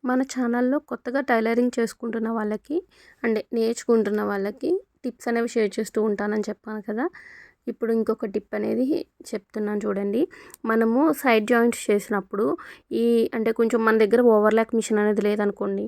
మన ఛానల్లో కొత్తగా టైలరింగ్ చేసుకుంటున్న వాళ్ళకి అంటే నేర్చుకుంటున్న వాళ్ళకి టిప్స్ అనేవి షేర్ చేస్తూ ఉంటానని చెప్పాను కదా. ఇప్పుడు ఇంకొక టిప్ అనేది చెప్తున్నాను చూడండి. మనము సైడ్ జాయింట్స్ చేసినప్పుడు ఈ అంటే కొంచెం మన దగ్గర ఓవర్లాక్ మిషన్ అనేది లేదనుకోండి,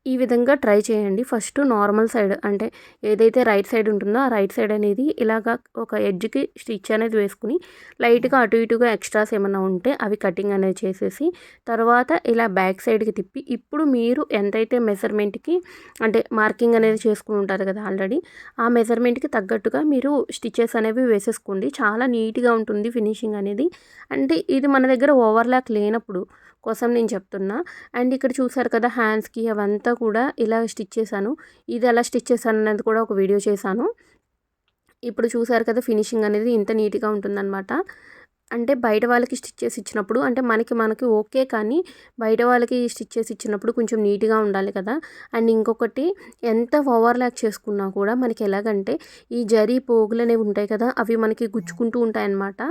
ఈ విధంగా ట్రై చేయండి. ఫస్ట్ నార్మల్ సైడ్ అంటే ఏదైతే రైట్ సైడ్ ఉంటుందో ఆ రైట్ సైడ్ అనేది ఇలాగా ఒక ఎడ్జ్‌కి స్టిచ్ అనేది వేసుకొని లైట్‌గా అటు ఇటుగా ఎక్స్ట్రాస్ ఏమన్నా ఉంటే అవి కటింగ్ అనేది చేసేసి తర్వాత ఇలా బ్యాక్ సైడ్‌కి తిప్పి ఇప్పుడు మీరు ఎంతైతే మెజర్‌మెంట్‌కి అంటే మార్కింగ్ అనేది చేసుకొని ఉంటారు కదా ఆల్రెడీ. ఆ మెజర్‌మెంట్‌కి తగ్గట్టుగా మీరు స్టిచెస్ అనేవి వేసేసుకోండి. చాలా నీట్‌గా ఉంటుంది ఫినిషింగ్ అనేది. అంటే ఇది మన దగ్గర ఓవర్‌లాక్ లేనప్పుడు కోసం నేను చెప్తున్నా. అండ్ ఇక్కడ చూసారు కదా హ్యాండ్స్‌కి అవంతా కూడా ఇలా స్టిచ్ చేశాను. ఇది ఎలా స్టిచ్ చేశాననేది కూడా ఒక వీడియో చేశాను. ఇప్పుడు చూసారు కదా ఫినిషింగ్ అనేది ఇంత నీట్‌గా ఉంటుందనమాట. అంటే బయట వాళ్ళకి స్టిచ్ చేసి ఇచ్చినప్పుడు అంటే మనకి ఓకే. కానీ బయట వాళ్ళకి స్టిచ్ చేసి ఇచ్చినప్పుడు కొంచెం నీట్‌గా ఉండాలి కదా. అండ్ ఇంకొకటి ఎంత ఓవర్‌లాక్ చేసుకున్నా కూడా మనకి ఎలాగంటే ఈ జరీ పోగులనేవి ఉంటాయి కదా, అవి మనకి గుచ్చుకుంటూ ఉంటాయన్నమాట.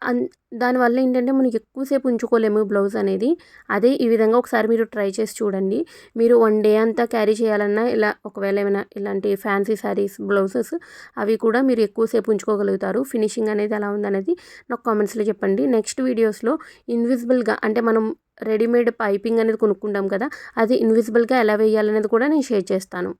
అన్ దానివల్ల ఏంటంటే మనం ఎక్కువ సేపు ఉంచుకోలేము బ్లౌజ్ అనేది. అదే ఈ విధంగా ఒకసారి మీరు ట్రై చేసి చూడండి. మీరు వన్ డే అంతా క్యారీ చేయాలన్నా ఇలా ఒకవేళ ఏమైనా ఇలాంటి ఫ్యాన్సీ శారీస్, బ్లౌజెస్ అవి కూడా మీరు ఎక్కువ సేపు ఉంచుకోగలుగుతారు. ఫినిషింగ్ అనేది ఎలా ఉందనేది నాకు కామెంట్స్‌లో చెప్పండి. నెక్స్ట్ వీడియోస్‌లో ఇన్విజిబుల్‌గా అంటే మనం రెడీమేడ్ పైపింగ్ అనేది కొనుక్కుంటాం కదా, అది ఇన్విజిబుల్‌గా ఎలా వేయాలనేది కూడా నేను షేర్ చేస్తాను.